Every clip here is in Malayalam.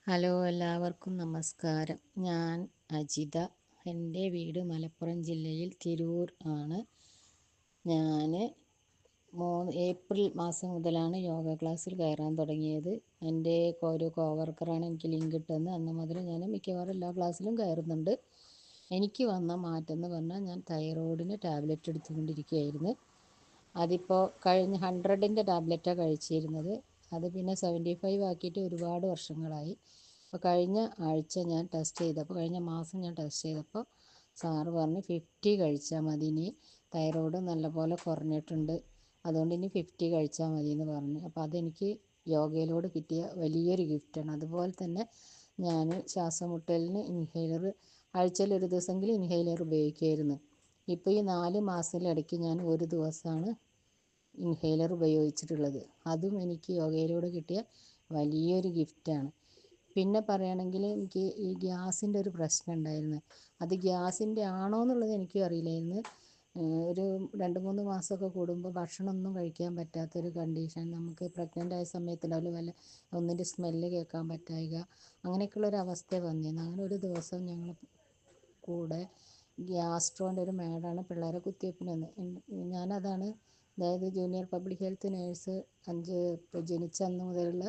ഹലോ, എല്ലാവർക്കും നമസ്കാരം. ഞാൻ അജിത. എൻ്റെ വീട് മലപ്പുറം ജില്ലയിൽ തിരൂർ ആണ്. ഞാൻ ഏപ്രിൽ മാസം മുതലാണ് യോഗ ക്ലാസ്സിൽ കയറാൻ തുടങ്ങിയത്. എൻ്റെ ഒരു കോവർക്കറാണ് എനിക്ക് ലിങ്ക് ഇട്ടതെന്ന്. അന്ന് മുതൽ ഞാൻ മിക്കവാറും എല്ലാ ക്ലാസ്സിലും കയറുന്നുണ്ട്. എനിക്ക് വന്ന മാറ്റം എന്ന് പറഞ്ഞാൽ, ഞാൻ തൈറോയിഡിന് ടാബ്ലറ്റ് എടുത്തുകൊണ്ടിരിക്കുകയായിരുന്നു. അതിപ്പോൾ കഴിഞ്ഞ 100ൻ്റെ ടാബ്ലറ്റാണ് കഴിച്ചിരുന്നത്. അത് പിന്നെ 75 ആക്കിയിട്ട് ഒരുപാട് വർഷങ്ങളായി. അപ്പോൾ കഴിഞ്ഞ മാസം ഞാൻ ടെസ്റ്റ് ചെയ്തപ്പോൾ സാറ് പറഞ്ഞ് 50 കഴിച്ചാൽ മതി, ഇനി തൈറോയ്ഡ് നല്ലപോലെ കുറഞ്ഞിട്ടുണ്ട്, അതുകൊണ്ട് ഇനി 50 കഴിച്ചാൽ മതി എന്ന് പറഞ്ഞു. അപ്പോൾ അതെനിക്ക് യോഗയിലൂടെ കിട്ടിയ വലിയൊരു ഗിഫ്റ്റാണ്. അതുപോലെ തന്നെ ഞാൻ ശ്വാസം മുട്ടലിന് ഇൻഹേലർ ആഴ്ചയിൽ ഒരു ദിവസമെങ്കിലും ഇൻഹേലർ ഉപയോഗിക്കുമായിരുന്നു. ഇപ്പോൾ ഈ 4 മാസത്തിലിടയ്ക്ക് ഞാൻ ഒരു ദിവസമാണ് ഇൻഹേലർ ഉപയോഗിച്ചിട്ടുള്ളത്. അതും എനിക്ക് യോഗയിലൂടെ കിട്ടിയ വലിയൊരു ഗിഫ്റ്റാണ്. പിന്നെ പറയുകയാണെങ്കിൽ, എനിക്ക് ഈ ഗ്യാസിൻ്റെ ഒരു പ്രശ്നം ഉണ്ടായിരുന്നു. അത് ഗ്യാസിൻ്റെ ആണോ എന്നുള്ളത് എനിക്കും അറിയില്ലായിരുന്നു. ഒരു 2-3 മാസമൊക്കെ കൂടുമ്പോൾ ഭക്ഷണമൊന്നും കഴിക്കാൻ പറ്റാത്തൊരു കണ്ടീഷൻ. നമുക്ക് പ്രഗ്നൻ്റ് ആയ സമയത്തുണ്ടാവില്ല, വല്ല ഒന്നിൻ്റെ സ്മെല്ല് കേൾക്കാൻ പറ്റായിക, അങ്ങനെയൊക്കെയുള്ളൊരു അവസ്ഥ വന്നിരുന്നു. അങ്ങനെ ഒരു ദിവസം ഞങ്ങൾ കൂടെ ഗ്യാസ്ട്രോൻ്റെ ഒരു മേഡാണ് പിള്ളേരെ കുത്തിവയ്പ്പിന് വന്നത്. ഞാനതാണ്, അതായത് ജൂനിയർ പബ്ലിക് ഹെൽത്ത് നേഴ്സ്. ജനിച്ച അന്ന് മുതലുള്ള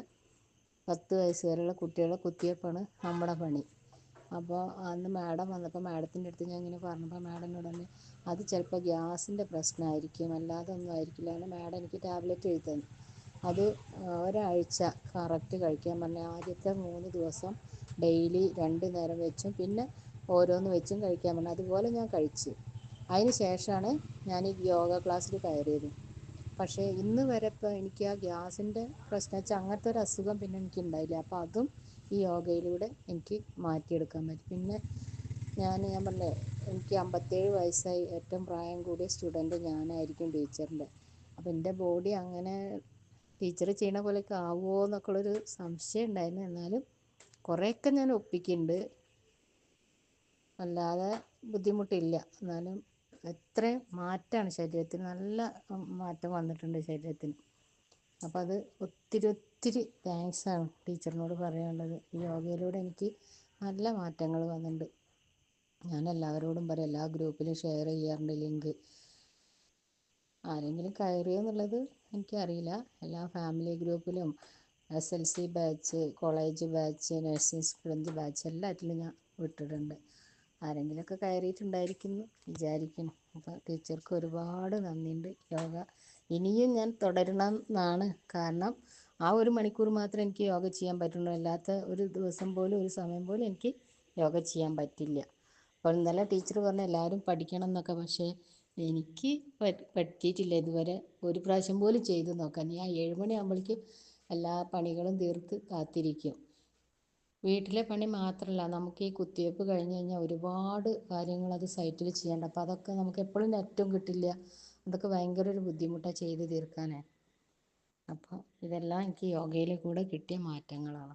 10 വയസ്സ് വരെയുള്ള കുട്ടികളെ കുത്തിവയ്പ്പാണ് നമ്മുടെ പണി. അപ്പോൾ അന്ന് മാഡം വന്നപ്പോൾ മാഡത്തിൻ്റെ അടുത്ത് ഞാൻ ഇങ്ങനെ പറഞ്ഞപ്പോൾ മാഡം എന്നോട് പറഞ്ഞു, അത് ചിലപ്പോൾ ഗ്യാസിൻ്റെ പ്രശ്നമായിരിക്കും, അല്ലാതെ ഒന്നും ആയിരിക്കില്ല എന്ന് മാഡം എനിക്ക് ടാബ്ലറ്റ് എഴുതി തന്നു. അത് ഒരാഴ്ച കറക്റ്റ് കഴിക്കാൻ പറഞ്ഞു. ആദ്യത്തെ 3 ദിവസം ഡെയിലി 2 നേരം വെച്ചും പിന്നെ ഓരോന്ന് വെച്ചും കഴിക്കാൻ പറഞ്ഞു. അതുപോലെ ഞാൻ കഴിച്ച്. അതിന് ശേഷമാണ് ഞാൻ ഈ യോഗ ക്ലാസ്സിൽ കയറിയത്. പക്ഷേ ഇന്ന് വരെ ഇപ്പോൾ എനിക്ക് ആ ഗ്യാസിൻ്റെ പ്രശ്നം വെച്ചാൽ അങ്ങനത്തെ ഒരു അസുഖം പിന്നെ എനിക്ക് ഉണ്ടായില്ല. അപ്പോൾ അതും ഈ യോഗയിലൂടെ എനിക്ക് മാറ്റിയെടുക്കാൻ പറ്റും. പിന്നെ ഞാൻ പറഞ്ഞില്ലേ, എനിക്ക് 57 വയസ്സായി. ഏറ്റവും പ്രായം കൂടിയ സ്റ്റുഡൻറ്റ് ഞാനായിരിക്കും ടീച്ചറിൻ്റെ. അപ്പോൾ എൻ്റെ ബോഡി അങ്ങനെ ടീച്ചർ ചെയ്യണ പോലെയൊക്കെ ആവുമോ എന്നൊക്കെ ഉള്ളൊരു സംശയം ഉണ്ടായിരുന്നു. എന്നാലും കുറേയൊക്കെ ഞാൻ ഒപ്പിക്കുന്നുണ്ട്, അല്ലാതെ ബുദ്ധിമുട്ടില്ല. എന്നാലും എത്രയും മാറ്റമാണ് ശരീരത്തിന്, നല്ല മാറ്റം വന്നിട്ടുണ്ട് ശരീരത്തിന്. അപ്പോൾ അത് ഒത്തിരി താങ്ക്സാണ് ടീച്ചറിനോട് പറയാനുള്ളത്. ഈ യോഗയിലൂടെ എനിക്ക് നല്ല മാറ്റങ്ങൾ വന്നിട്ടുണ്ട്. ഞാൻ എല്ലാവരോടും പറയും, എല്ലാ ഗ്രൂപ്പിലും ഷെയർ ചെയ്യാറുണ്ട് ലിങ്ക്. ആരെങ്കിലും കയറിയോ എന്നുള്ളത് എനിക്കറിയില്ല. എല്ലാ ഫാമിലി ഗ്രൂപ്പിലും, SLC batch, college batch, nursing student batch എല്ലാറ്റിലും ഞാൻ വിട്ടിട്ടുണ്ട്. ആരെങ്കിലുമൊക്കെ കയറിയിട്ടുണ്ടായിരിക്കുന്നു വിചാരിക്കുന്നു. അപ്പോൾ ടീച്ചർക്ക് ഒരുപാട് നന്ദിയുണ്ട്. യോഗ ഇനിയും ഞാൻ തുടരണം എന്നാണ്. കാരണം ആ 1 മണിക്കൂർ മാത്രമേ എനിക്ക് യോഗ ചെയ്യാൻ പറ്റുള്ളൂ. അല്ലാത്ത ഒരു ദിവസം പോലും, ഒരു സമയം പോലും എനിക്ക് യോഗ ചെയ്യാൻ പറ്റില്ല. അപ്പോൾ ഇന്നലെ ടീച്ചർ പറഞ്ഞു എല്ലാവരും പഠിക്കണം എന്നൊക്കെ. പക്ഷേ എനിക്ക് പറ്റിയിട്ടില്ല ഇതുവരെ. ഒരു പ്രാവശ്യം പോലും ചെയ്ത് നോക്കാൻ. ഞാൻ 7 മണിയാകുമ്പോഴേക്കും എല്ലാ പണികളും തീർത്ത് കാത്തിരിക്കും. വീട്ടിലെ പണി മാത്രമല്ല, നമുക്ക് ഈ കുത്തിവയ്പ്പ് കഴിഞ്ഞ് കഴിഞ്ഞാൽ ഒരുപാട് കാര്യങ്ങൾ അത് സൈറ്റിൽ ചെയ്യേണ്ട. അപ്പോൾ അതൊക്കെ നമുക്ക് എപ്പോഴും നെറ്റും കിട്ടില്ല. അതൊക്കെ ഭയങ്കര ഒരു ബുദ്ധിമുട്ടാണ് ചെയ്ത് തീർക്കാൻ. അപ്പോൾ ഇതെല്ലാം എനിക്ക് യോഗയിൽ കൂടെ കിട്ടിയ മാറ്റങ്ങളാണ്.